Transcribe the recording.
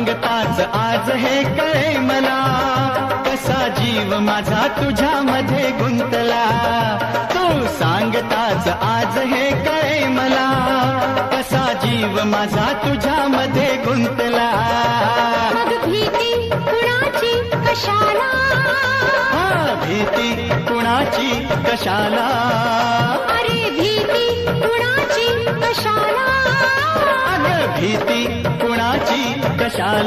सांगताच आज हे कळे मला, कसा जीव माझा तुझ्यामध्ये गुंतला. तू सांगताच आज हे कळे मला, कसा जीव माझा तुझ्यामध्ये गुंतला. मग भीती कुणाची कशाला, भीती कुणाची कशाला, अरे भीती कुणाची कशाला, अगं भीती कुणाची कशाला.